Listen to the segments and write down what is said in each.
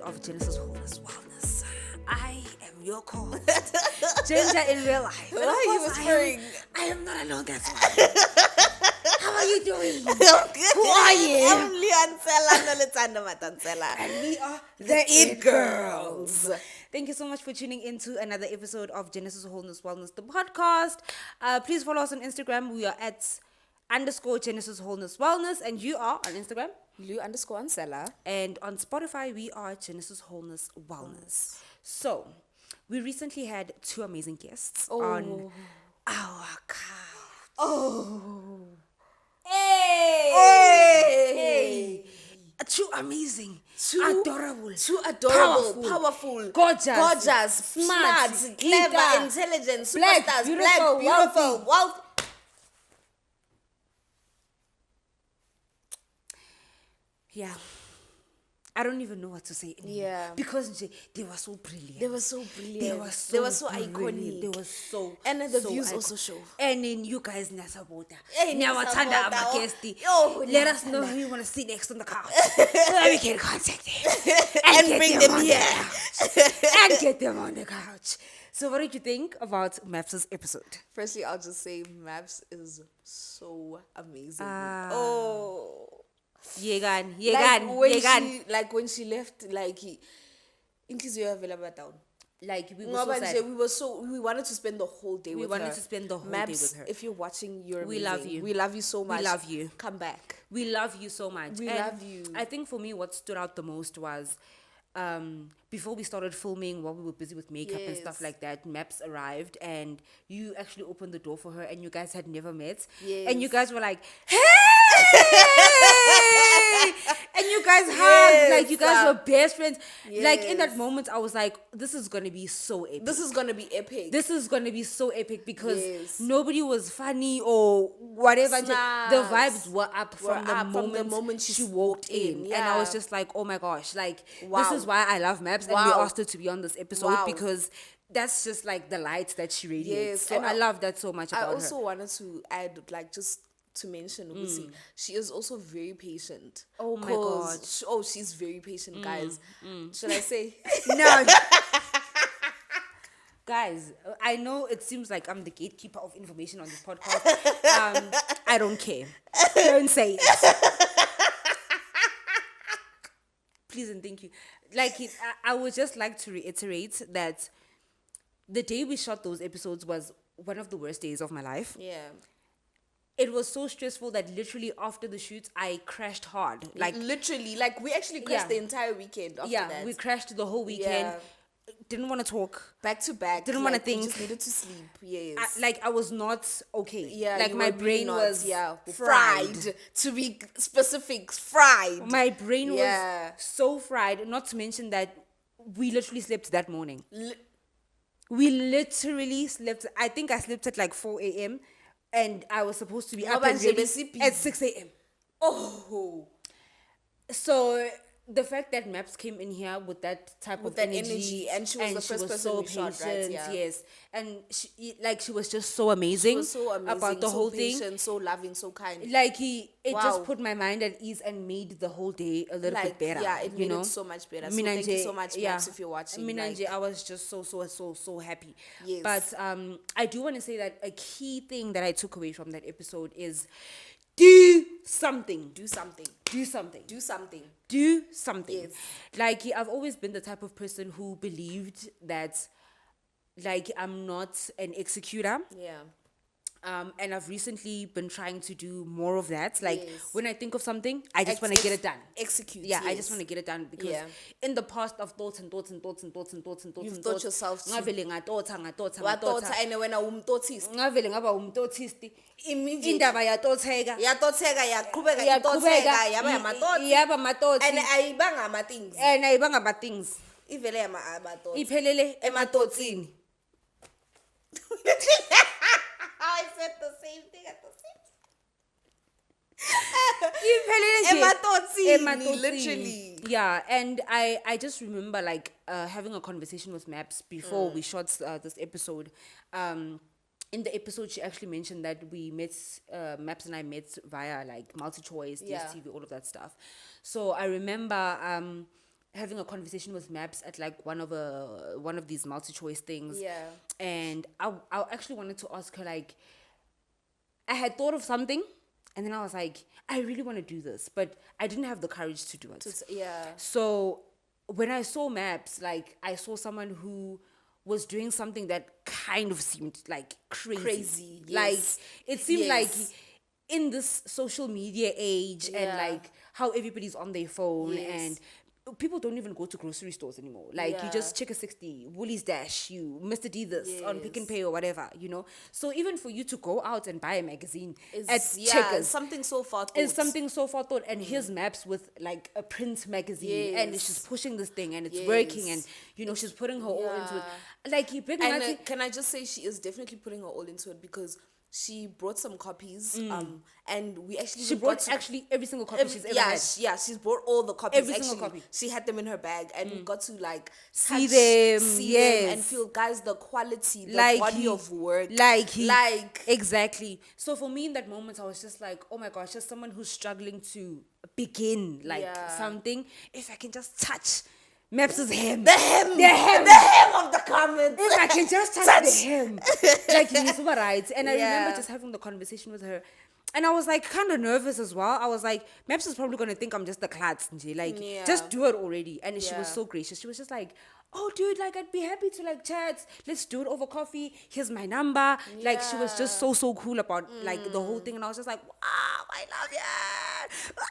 of Genesis Wholeness Wellness. I am your co-host, Ginger in real life. Why are you whispering? I am not alone, that's why. How are you doing? Who are you? I'm Leon And we are the It Girls. Thank you so much for tuning in to another episode of Genesis Wholeness Wellness, the podcast. Please follow us on Instagram. We are at _Genesis Wholeness Wellness, and you are on Instagram. Lu_Ansela. And on Spotify, we are Genesis Wholeness Wellness. So, we recently had two amazing guests on our couch. Oh. Hey! Too amazing. Adorable. Too adorable. Powerful. Gorgeous. Smart. Clever. Intelligent. Superstars. Beautiful, Beautiful. Wealthy. Yeah. I don't even know what to say anymore. Yeah. Because they were so brilliant. They were so brilliant. They were so iconic. They were so And then the so views iconic. also show. And then you guys Nasabota. Hey, Nyawatanda Nasabota. Amakesti. Oh, Let us know who you want to see next on the couch. So that we can contact them. And get bring them on here. the couch. And get them on the couch. So what did you think about Maps' episode? Firstly, I'll just say Maps is so amazing. Yegan. When she left, inhliziyo yavela down. Like we were so sad. We wanted to spend the whole day with her. We wanted to spend the whole Maps, day with her. if you're watching, you're amazing. We love you. We love you so much. We love you. Come back. We love you so much. We love you. I think for me, what stood out the most was before we started filming, while we were busy with makeup and stuff like that, Maps arrived and you actually opened the door for her and you guys had never met. Yes. And you guys were like, hey! And you guys hugged, like you guys were best friends. Yes. Like in that moment, I was like, this is going to be so epic. This is going to be epic. This is going to be so epic because Yes. nobody was funny or whatever. Snaps. The vibes were up from the moment moment she walked in. Yeah. And I was just like, oh my gosh, like Wow. this is why I love Maps. Wow. And we asked her to be on this episode Wow. because that's just like the light that she radiates. Yes. So And I love that so much about I also her. wanted to add, just to mention, she is also very patient. Oh my God. She's very patient, guys. Should I say? No. Guys, I know it seems like I'm the gatekeeper of information on this podcast. I don't care. Don't say it. Please and thank you. I would just like to reiterate that the day we shot those episodes was one of the worst days of my life. Yeah. It was so stressful that literally after the shoot, I crashed hard. Literally, we actually crashed the entire weekend after that. We crashed the whole weekend. Yeah. Didn't want to talk. Back to back. Didn't want to We think. just needed to sleep. Yes. I was not okay. Yeah, like you my were brain really was fried. To be specific, fried. My brain Yeah. was so fried. Not to mention that we literally slept that morning. We literally slept. I think I slept at 4 a.m. and I was supposed to be up and ready at 6 a.m. Oh. So the fact that Maps came in here with that type of energy, and she was the first person so we shot, right? Yeah. Yes, and she was just so amazing. She was so amazing about the so whole patient, thing. so loving, so kind. It Wow. just put my mind at ease and made the whole day a little bit better. Yeah, it made know? it so much better. So thank you so much, Maps, if you're watching. Minanje, I was just so happy. Yes. But I do want to say that a key thing that I took away from that episode is do something. Do something. Do something. Do something. Do something. Yes. I've always been the type of person who believed that I'm not an executor. Yeah. And I've recently been trying to do more of that. Yes. When I think of something, I just want to get it done. Execute. Yeah, I yes. just want to get it done because in the past I've thought and thought. You've thought yourself too. Ngavele ngathotha. And when I umtotist. Ngavele ngaba umtothisti. Immediately. Indaba yatotheka. Yatotheka, yaqhubeka, itotheka, yaba yamatotsi. Yaba matotsi. And ayibanga ama-things. And ayibanga ama things. Ivele ama-thoughts. Iphelele ematotsini. I said the same thing at the same time. Iphelele Literally. Yeah, and I just remember having a conversation with Maps before we shot this episode. In the episode, she actually mentioned that we met, Maps and I met via MultiChoice, DSTV, all of that stuff. So I remember having a conversation with Maps at like one of these multi-choice things. Yeah. And I actually wanted to ask her, like, I had thought of something, and then I was like, I really want to do this, but I didn't have the courage to do it. Yeah. So when I saw Maps, like, I saw someone who was doing something that kind of seemed like crazy. Yes. Like, it seemed like Yes. in this social media age and Yeah. like how everybody's on their phone Yes. and people don't even go to grocery stores anymore. Like, you Yeah. just check a 60, Woolies Dash, you Mr. D this on Pick and Yes. Pay or whatever, you know. So even for you to go out and buy a magazine at It's Checkers, something so far. it's something so far thought. And here's Maps with like a print magazine, and Yes. she's pushing this thing and it's Yes. working, and you know she's putting her all into it. Like, you big And Nazi- can I just say she is definitely putting her all into it because she brought some copies. And we actually she got brought to- actually every single copy she's ever yeah, had. she's brought all the copies. Every single actually. copy. She had them in her bag, and we got to like See touch, them, see yes. them, and feel, guys, the quality, the Like body he- of work, like he- like Exactly. So for me in that moment, I was just like, oh my gosh, just someone who's struggling to begin like Yeah. something. If I can just touch Maps' hem. the hem of the comments. If I can just touch the hem. Like, he's super right. And I remember Yeah. just having the conversation with her. And I was like kind of nervous as well. I was like, Maps is probably going to think I'm just the klats. Like, Yeah. just do it already. And she was Yeah. so gracious. She was just like, oh, dude, like, I'd be happy to like chat. Let's do it over coffee. Here's my number. Like, she was just so cool about like the whole thing. And I was just like, wow, I love you.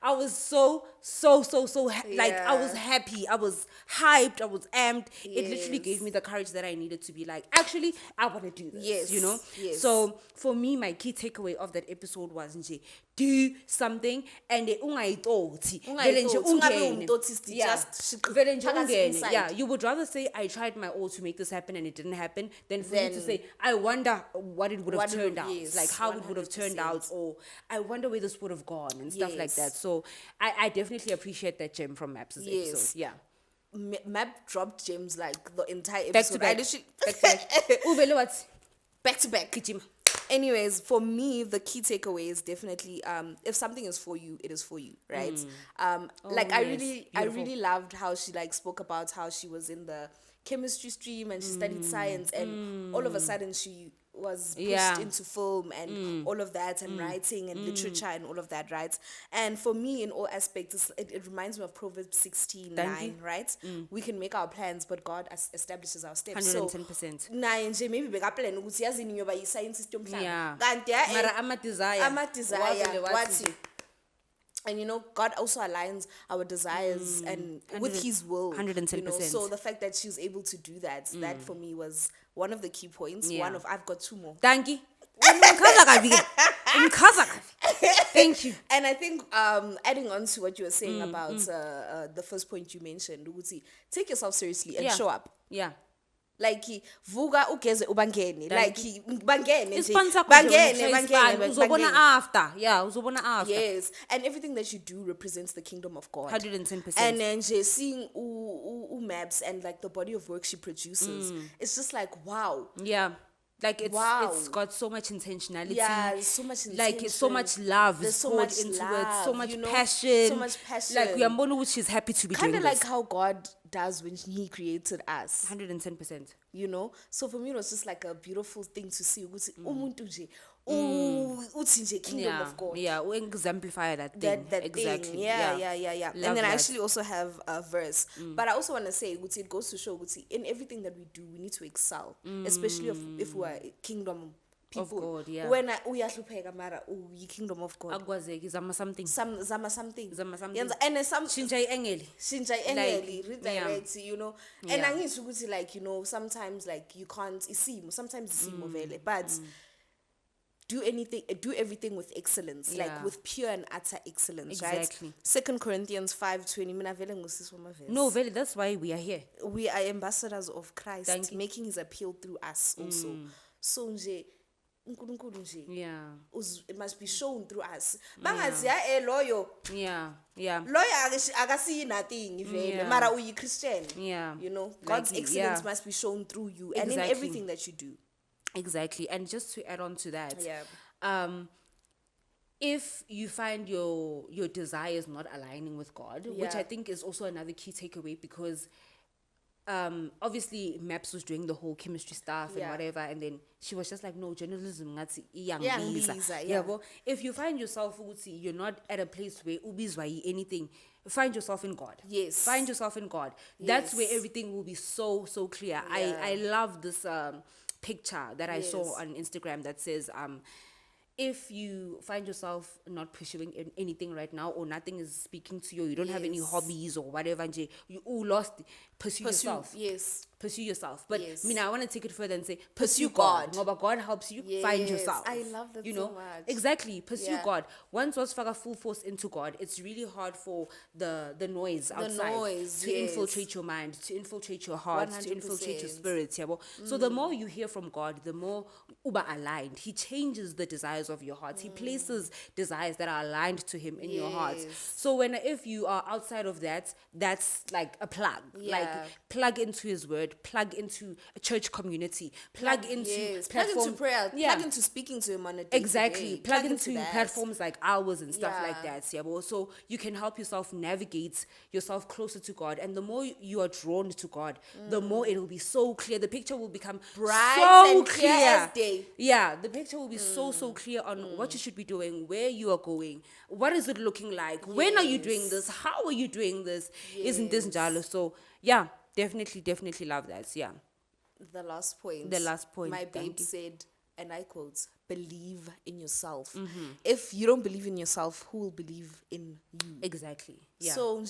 I was so like, I was happy, I was hyped, I was amped. It literally Yes. gave me the courage that I needed to be like, actually, I want to do this. Yes, You know? yes. So for me, my key takeaway of that episode was nje, do something and ungayithoti. Vele nje Ungayithoti. Ungabe ungene. umtotisi, Yeah. just Vele nje phakathi ungene. inside. Yeah, you would rather say I tried my all to make this happen and it didn't happen than for you to say I wonder what it would have What it turned would- out. yes, Like how it would have turned 100%. out, or I wonder where this would have gone and stuff like Yes. that. So I definitely appreciate that gem from Maps' Yes. episode. Yeah. Map dropped gems like the entire Back to episode. back. I literally Back to back. Uvele what? back to back. Gijima. Anyways, for me, the key takeaway is definitely if something is for you, it is for you, right? Like I yes. Beautiful. really loved how she like spoke about how she was in the chemistry stream and she studied science, and all of a sudden she was pushed Yeah. into film and all of that, and writing and literature and all of that, right? And for me, in all aspects, it reminds me of Proverbs 16:9, Thank you. right? We can make our plans, but God establishes our steps. So 110%. naye nje maybe bekaplan ukuthi yazini ngiyoba yi-scientist yomhlaba Yeah. kanti Mara ama-desire. ama-desire Wavele wathi wathi nje. and you know, God also aligns our desires and with His will. 110%. You know, so the fact that she was able to do that, that for me was one of the key points. Yeah. One of I've got two more. Thank you. Umchaza kabi ke. Umchaza kabi. Thank you. And I think adding on to what you were saying about the first point you mentioned, ukuthi take yourself seriously and Yeah. show up. Yeah. Like vuka ugeze ubangene, like bangene nje, Isipan sakho nje bangene uyi-trace ban, uzobona bangene. after. Yeah, uzobona after. Yes, and everything that you do represents the kingdom of God. 110%. And then just seeing Maps and like the body of work she produces, it's just like wow. Yeah. Like Wow. it's got so much intentionality. Yeah, there's so much Like it's so intention. much love There's is so poured much into it, so love, much you know, passion. so much passion. Like we are which she's happy to be Kind doing of like this. how God does when He created us. 110%. You know, so for me it was just like a beautiful thing to see. Ukuthi umuntu nje, uthi nje kingdom Yeah. of God. Yeah, we exemplify that thing. That exactly. thing. Yeah. Love And then I that. actually also have a verse. But I also want to say, it goes to show, in everything that we do, we need to excel. Especially if we're kingdom people. God, yeah. When uyahlupheka mara kingdom of God. Akwazeki, zama something. Zama something. Zama something. Yenza- And some Shintsha i-engeli. shintsha engeli, redirect, you know. And Yeah. angithi ukuthi like, you know, sometimes like you can't sometimes isimo vele, but do everything with excellence, like Yeah. with pure and utter excellence, Exactly. right? 2 Corinthians 5:20. Mina vele ngusisi wamavesi. No, really, that's why we are here. We are ambassadors of Christ, Thank you. making His appeal through us also. So nje uNkulunkulu nje Yeah. it must be shown through us. Bangazi ya loyo Yeah. Yeah. akasiyi nothing vele Yeah. mara uyi Christian. Yeah. You know, Like, God's excellence yeah. must be shown through you and in Exactly. everything that you do. Exactly. And just to add on to that, Yeah. if you find your desires not aligning with God, which I think is also another key takeaway, because obviously Maps was doing the whole chemistry stuff and whatever, and then she was just like, no, journalism ngathi iyangibiza. Yabo, if you find yourself ukuthi you're not at a place where ubizwa anything, find yourself in God. Yes. Find yourself in God. That's where everything will be so clear. I love this picture that I saw on Instagram that says if you find yourself not pursuing anything right now, or nothing is speaking to you, you don't have any hobbies or whatever, you all lost, pursue yourself. Yes. Pursue yourself. But I want to take it further and say, Pursue God. God. But God helps you find yourself. I love that so much. Exactly. Pursue God. Once was full force into God, it's really hard for the noise outside to infiltrate your mind, to infiltrate your heart, to infiltrate your spirit. So the more you hear from God, the more uba aligned. He changes the desires of your heart. He places desires that are aligned to Him in your heart. So if you are outside of that, that's like a plug. Like plug into His word, plug into a church community, plug into prayer, plug into speaking to Him on a day. Plug into platforms like ours and stuff like that. So you can help yourself navigate yourself closer to God, and the more you are drawn to God, the more it will be so clear. The picture will become bright so and clear as day. Yeah, the picture will be so clear on what you should be doing, where you are going, what is it looking like, when are you doing this, how are you doing this, isn't this Zandile? So yeah, definitely love that. Yeah. The last point. My babe said, and I quote, believe in yourself. If you don't believe in yourself, who will believe in you? Exactly. Yeah. So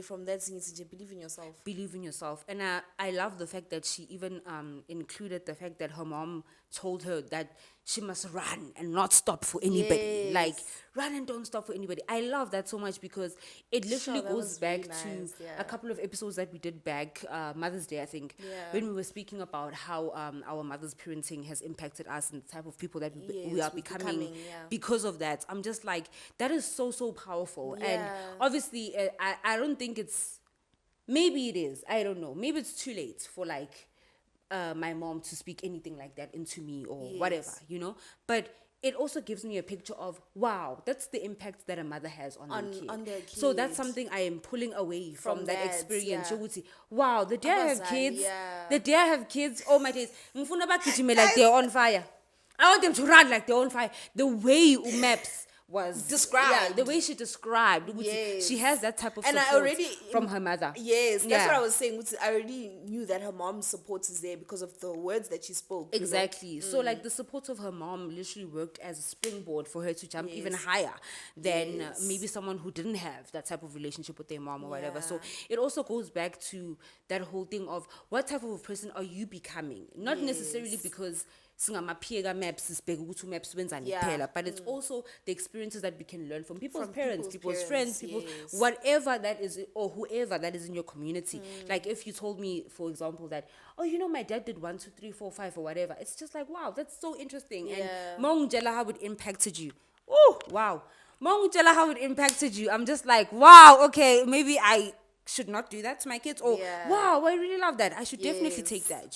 from that thing, believe in yourself. Believe in yourself. And I love the fact that she even included the fact that her mom told her that she must run and not stop for anybody. Like, run and don't stop for anybody. I love that so much, because it literally goes back to a couple of episodes that we did back, Mother's Day, I think, when we were speaking about how our mother's parenting has impacted us and the type of people that we are becoming because of that. I'm just like, that is so powerful. And obviously, I don't think it's, maybe it is, I don't know, maybe it's too late for like my mom to speak anything like that into me or whatever, but it also gives me a picture of, wow, that's the impact that a mother has on their kid. So that's something I am pulling away from that experience. Wow, the day I have kids, oh my days, like they're on fire. I want them to run like they're on fire. The way Maps was described, the way she described, she has that type of support, and I already from her mother. That's what I was saying. I already knew that her mom's support is there because of the words that she spoke. Exactly. So like the support of her mom literally worked as a springboard for her to jump even higher than maybe someone who didn't have that type of relationship with their mom or whatever. So it also goes back to that whole thing of what type of a person are you becoming? Not necessarily because Maps but it's also the experiences that we can learn from people's parents, people's friends, whatever that is, or whoever that is in your community. Like if you told me, for example, that my dad did 1, 2, 3, 4, 5 or whatever, it's just like, wow, that's so interesting. And Mongela, how it impacted you. Oh wow, Mongela, how it impacted you. I'm just like, wow, okay, maybe I should not do that to my kids, or wow, I really love that, I should definitely take that,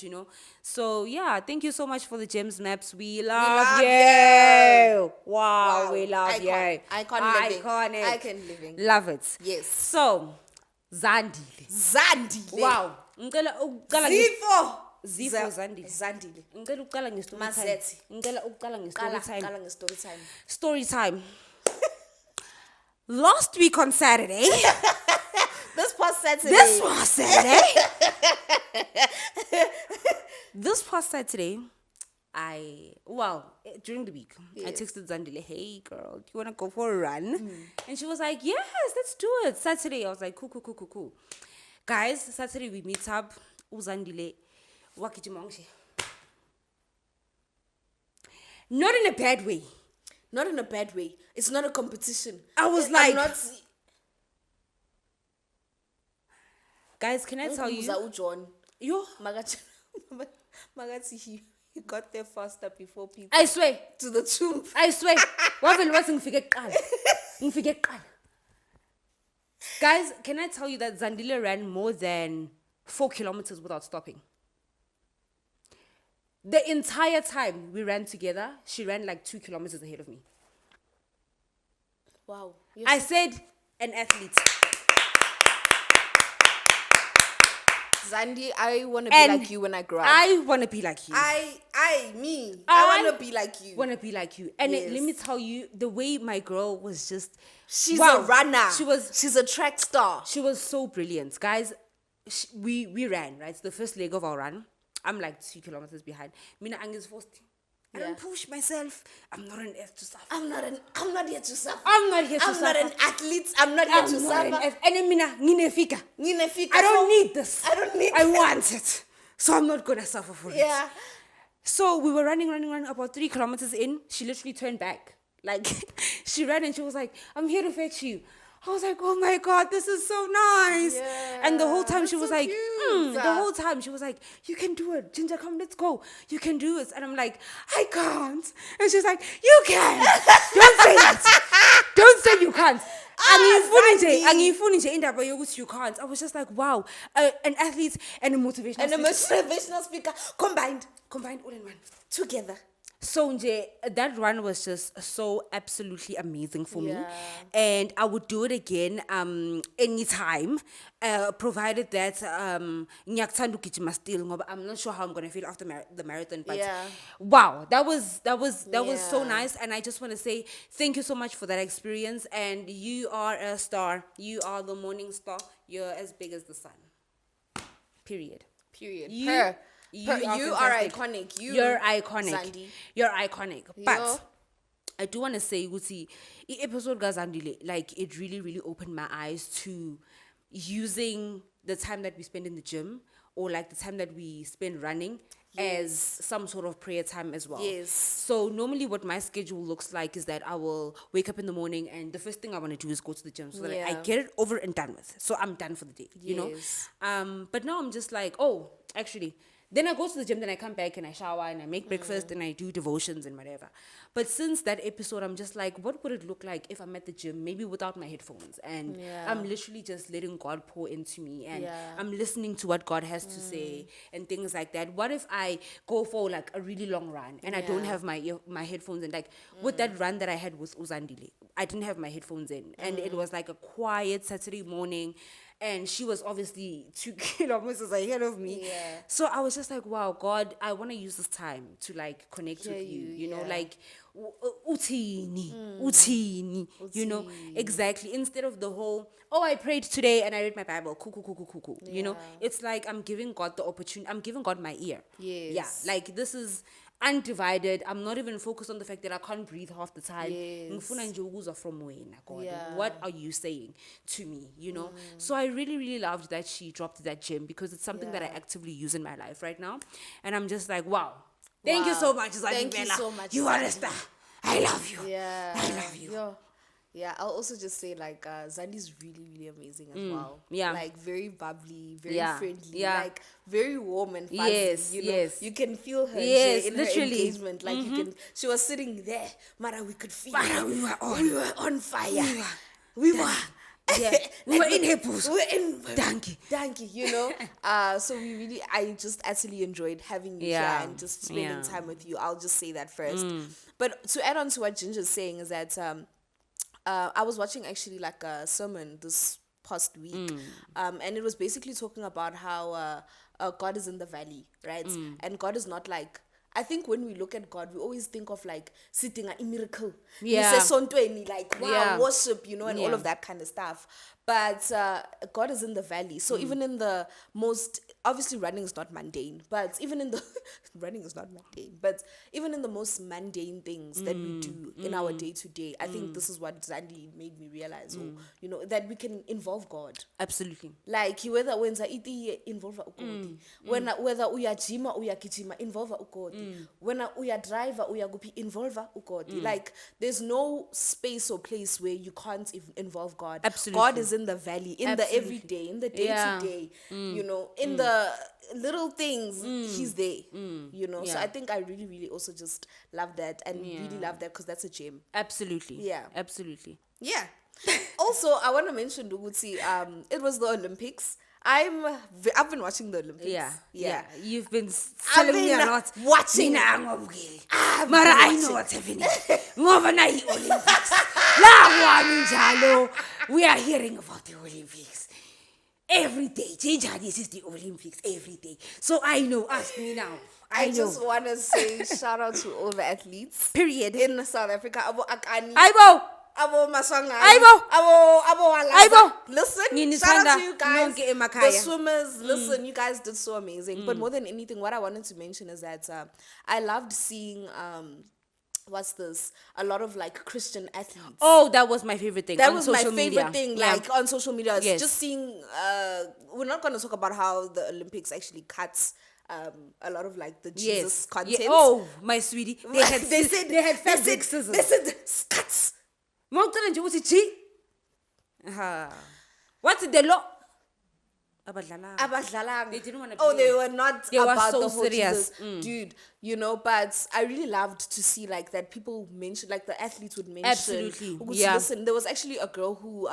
So yeah, thank you so much for the gems, Maps. We love you. Wow, we love you. Icon living. Love it. Yes. So Zandile. Wow. Zifo Zandile. Ngicela uqala ngestory time. Story time. Last week on Saturday. This past Saturday. This past Saturday, during the week, I texted Zandile, hey girl, do you want to go for a run? And she was like, yes, let's do it. Saturday, I was like, cool. Guys, Saturday we meet up. Zandile, wakijimongshi. Not in a bad way. Not in a bad way. It's not a competition. I was like, guys, can I tell you? Yo, Magati, he got there faster before people. I swear. To the tomb. I swear. Guys, can I tell you that Zandile ran more than 4 kilometers without stopping? The entire time we ran together, she ran like 2 kilometers ahead of me. Wow. I said an athlete. Zandi, I want to be like you when I grow up. I want to be like you. I want to be like you. Want to be like you. And let me tell you, the way my girl was just... She's a runner. She's a track star. She was so brilliant. Guys, we ran, right? It's the first leg of our run. I'm like 2 kilometers behind. Mina Ang's first. I don't push myself. I'm not an F to suffer. I'm not here to suffer. I'm not here to suffer. I'm not an athlete. I'm not here to suffer. And then mina nginefika. I don't need this. I want it. So I'm not gonna suffer for it. Yeah. So we were running about 3 kilometers in. She literally turned back. Like she ran and she was like, I'm here to fetch you. I was like, oh my God, this is so nice. Yeah, and the whole time she was so like, the whole time she was like, you can do it. Ginger, come, let's go. You can do it. And I'm like, I can't. And she's like, you can. Don't say that. Don't say you can't. You can't. I was just like, wow, an athlete and a motivational speaker combined all in one. Together. So that run was just so absolutely amazing for me, and I would do it again anytime, provided that ngiyakthanda ukugijima still ngoba I'm not sure how I'm gonna feel after the marathon, but wow, that was so nice, and I just want to say thank you so much for that experience, and you are a star. You are the morning star. You're as big as the sun. Period. You are iconic. You're iconic. Zandi. You're iconic. But I do want to say, Guti, episode Zandile, like it really, really opened my eyes to using the time that we spend in the gym or like the time that we spend running as some sort of prayer time as well. Yes. So normally what my schedule looks like is that I will wake up in the morning and the first thing I want to do is go to the gym so that I get it over and done with. So I'm done for the day, you know? But now I'm just like, actually... Then I go to the gym, then I come back and I shower and I make breakfast and I do devotions and whatever. But since that episode, I'm just like, what would it look like if I'm at the gym, maybe without my headphones? And I'm literally just letting God pour into me and I'm listening to what God has to say and things like that. What if I go for like a really long run and I don't have my headphones in? Like with that run that I had with Zandile, I didn't have my headphones in. And it was like a quiet Saturday morning. And she was obviously 2 kilometers ahead of me. Yeah. So I was just like, wow, God, I want to use this time to like connect with you. You know, like, utini, you know, exactly. Instead of the whole, I prayed today and I read my Bible. Cool. You know, it's like I'm giving God the opportunity. I'm giving God my ear. Yes. Yeah, like this is undivided. I'm not even focused on the fact that I can't breathe half the time. From God. What are you saying to me? You know? So I really, really loved that she dropped that gym because it's something that I actively use in my life right now. And I'm just like, wow. Thank you so much. Thank you so much. You are a star. I love you. Yeah. I love you. Yeah, I'll also just say like Zandi's really, really amazing as well. Yeah. Like very bubbly, very friendly, like very warm and fuzzy. Yes, you know? You can feel her in her engagement. Like you can she was sitting there, Mara, we could feel Mara, we were on fire. We were we were in her pose. We were in Danke, you know. So I just actually enjoyed having you here and just spending time with you. I'll just say that first. But to add on to what Ginger's saying is that I was watching actually like a sermon this past week, and it was basically talking about how God is in the valley, right? And God is not like, I think when we look at God, we always think of like sitting a miracle, like worship, you know, and all of that kind of stuff. But God is in the valley. So even in the most, obviously running is not mundane, but even in the, running is not mundane, but even in the most mundane things that we do in our day to day, I think this is what Zandi made me realize, you know, that we can involve God. Absolutely. Like, whether when iti involve ukodi. Whether uya jima, uya kijima, involve ukodi. When uya driver, uya gupi, involve ukodi. Like, there's no space or place where you can't involve God. Absolutely. God is in the valley, in the everyday, in the day-to-day, you know, in the little things, he's there, you know. So I think I really, really also just love that and really love that because that's a gem. Absolutely. Yeah. Absolutely. Yeah. Also, I want to mention, Duguti, it was the Olympics. I've been watching the Olympics. Yeah. You've been telling me a lot. Watching. Mara, I know what's happening. Olympics. We are hearing about the Olympics. Every day, this is the Olympics every day. So I know, ask me now. I just want to say shout out to all the athletes. Period. In South Africa. Abo Akani. Aibo! Abo Maswanga. Abo Walaza. Listen, Ngini shout out thanda to you guys. nonke The emakhaya. swimmers, listen, you guys did so amazing. But more than anything, what I wanted to mention is that I loved seeing what's this? A lot of like Christian athletes. Oh, that was my favorite thing. That on was my social favorite media. thing, Yeah. like on social media. It's Yes. just seeing. We're not going to talk about how the Olympics actually cuts a lot of like the Jesus content. Yeah. Oh, my sweetie. They had they said fabric scissors. They said cuts. Mountain and what's it? What's the law? Abadlalang. They didn't wanna Oh, play. they were not They were about so the whole serious. Jesus, dude. You know, but I really loved to see like that people mention, like the athletes would mention. Absolutely. Ukuthi, Yeah. Listen, there was actually a girl who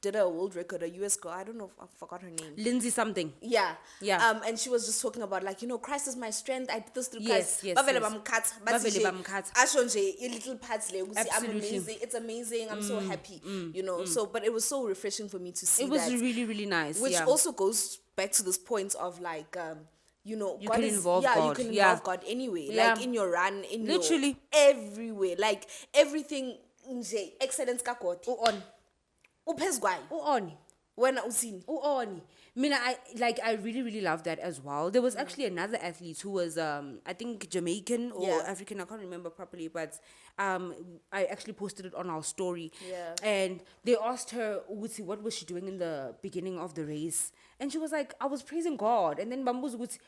did a world record, a US girl. I don't know, I forgot her name. Lindsay something. Yeah. Yeah. And she was just talking about like, Christ is my strength. I did this through Yes, Christ. yes, Bavele yes. bamkhatha, Bavele bathi nje, bamkhatha. asho nje, i little parts le, ukuthi I'm Absolutely. amazing. It's amazing. I'm so happy. So but it was so refreshing for me to see It was that. really, really nice. Which yeah. also goes back to this point of like God can involve you God. can Yeah. involve God anyway. Yeah. Like in your run, in Literally. your everywhere. Like everything nje, excellence ka God. On. Uphezu kwayo. On. Wena uthini? On. I really, really love that as well. There was actually another athlete who was, I think Jamaican or Yeah. African. I can't remember properly, but I actually posted it on our story. Yeah. And they asked her, Uzi, what was she doing in the beginning of the race? And she was like, I was praising God. And then Bambu's Uzi,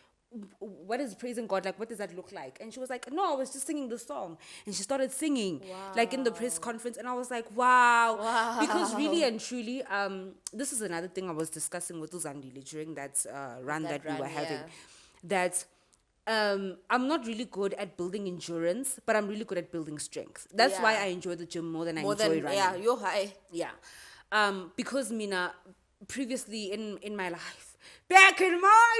what is praising God like? What does that look like? And she was like, no, I was just singing the song. And she started singing like in the press conference. And I was like, wow. Because really and truly, this is another thing I was discussing with Zandile during that run that we run, were having. yeah. That I'm not really good at building endurance, but I'm really good at building strength. That's why Yeah. I enjoy the gym more than I More enjoy than running. yeah, you're high. Yeah. Because Mina, previously in my life, back in my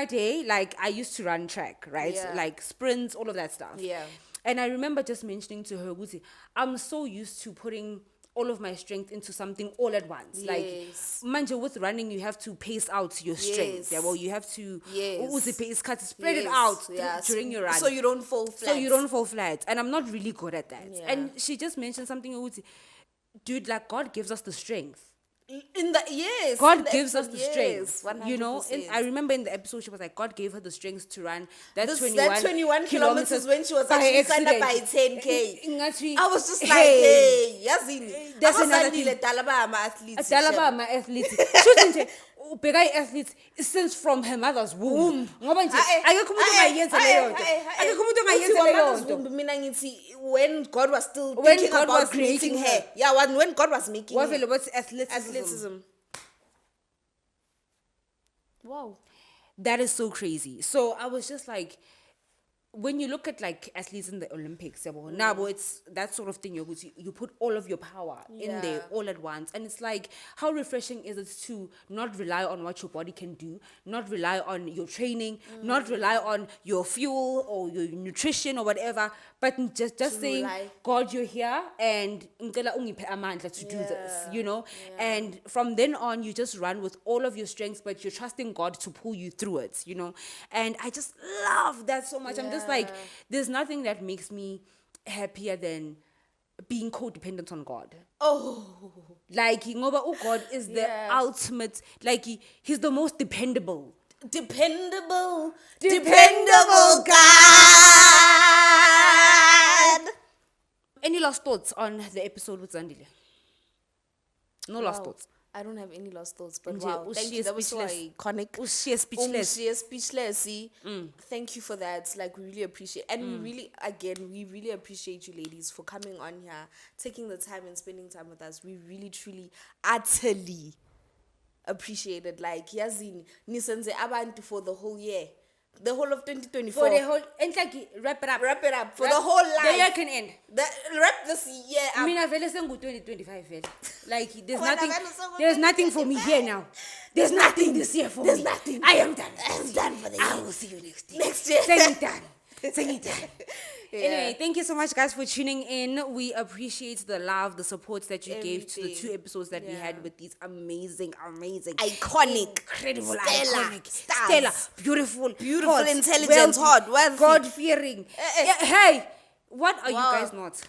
day, like I used to run track, right? Yeah. Like sprints, all of that stuff. Yeah. And I remember just mentioning to her, Guzi, I'm so used to putting all of my strength into something all at once. Like, Yes. manje with running, you have to pace out your strength. Yes. Yeah, well, you have to Yes. pace cut, spread it Yes, out yeah. during your run. So you don't fall flat. So you don't fall flat. And I'm not really good at that. Yeah. And she just mentioned something, Guzi, dude, like God gives us the strength. In the yes. God in the gives us episode, the strength. yes, You know, 100%. I remember in the episode she was like, God gave her the strength to run that This- 21, that 21 kilometers when she was by actually signed up accident. by 10K. Ngathi, I was just like, hey, hey, yazini. That's another thing. Dala ba ama-athletes, Dala shem. ba ama-athletes. Shuthi nje, ubheka i-athletes since from her mother's womb. Ngoba nje, akekho umuntu ongayenza leyo nto. Akekho umuntu ongayenza Uthi leyo wamother's nto. womb, mina ngithi, when God was still When thinking God about was creating making her. her. Yeah, when God was making her. Wavele bathi athleticism. Athleticism. Wow. That is so crazy. So I was just like, when you look at like athletes in the Olympics, now it's that sort of thing. You put all of your power in there all at once, and it's like, how refreshing is it to not rely on what your body can do, not rely on your training, not rely on your fuel or your nutrition or whatever, but just saying, rely. God, you're here, and ngicela ungiphe amandla to do this, you know. And from then on, you just run with all of your strengths, but you're trusting God to pull you through it, you know. And I just love that so much. I'm just like, there's nothing that makes me happier than being codependent on God. Oh. Like, ngoba God is the ultimate, like he's the most dependable. Dependable God. Any last thoughts on the episode with Zandile? No last thoughts. I don't have any lost thoughts, but Nje, wow, thank you. That was so speechless. iconic. Ushiye speechless. Ushiye speechless. Thank you for that. Like, we really appreciate, and we really appreciate you ladies for coming on here, taking the time and spending time with us. We really, truly, utterly appreciate it. Like, yazini, nisenze abantu for the whole year. The whole of 2024. For the whole, and like, wrap it up. Wrap it up. For the whole life. The year can end. Wrap this year up. Mina vele sengu 2025 vele. Like there's Wena nothing. vele sengu There's nothing for me here now. There's nothing this year for There's me. nothing. I am done. I'm done for the I year. will see you next year. Next year. Sing it done. Sing it done. Anyway, thank you so much, guys, for tuning in. We appreciate the love, the support that you gave to the 2 episodes that we had with these amazing, iconic, incredible, stellar, iconic, stars. stellar, beautiful, hot, intelligent, hot, wealthy, God-fearing. Hey, what are you guys not?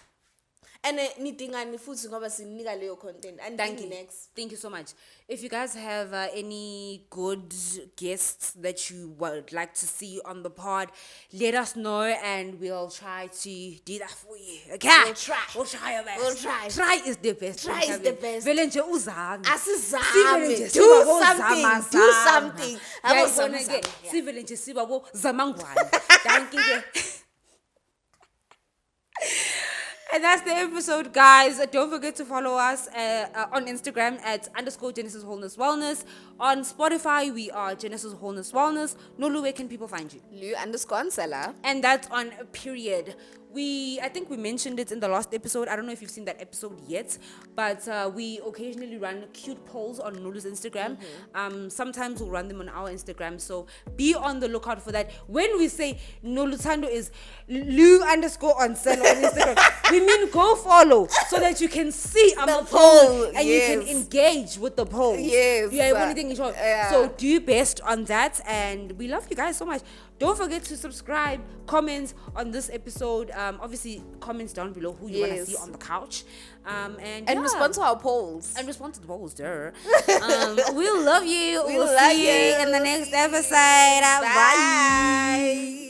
And nidingani futhi ngoba sinika leyo content. And Thank you. Next. Thank you so much. If you guys have any good guests that you would like to see on the pod, let us know and we'll try to do that for you. Okay? We'll try. We'll try our best. We'll try. Try is the best. Try is the best. Vele nje uzame. Asizame. Sivele nje Do siba bo something. zama Do zama. something. Yayibona ke, sivele nje siba bo zamangwane. Thank you. And that's the episode, guys. Don't forget to follow us on Instagram at _Genesis Wholeness Wellness. On Spotify, we are Genesis Wholeness Wellness. Nolu, where can people find you? Lu_Ansela. And that's on a period. I think we mentioned it in the last episode. I don't know if you've seen that episode yet, but we occasionally run cute polls on Nolu's Instagram. Sometimes we'll run them on our Instagram. So be on the lookout for that. When we say Nolu Tando is Lu_Ansela on Instagram, we mean go follow so that you can see the poll and you can engage with the poll. Yes. So do your best on that, and we love you guys so much. Don't forget to subscribe, comment on this episode. Obviously, comments down below who you want to see on the couch. And respond to our polls. And respond to the polls, there. We'll love you. We'll see you in the next episode. Bye.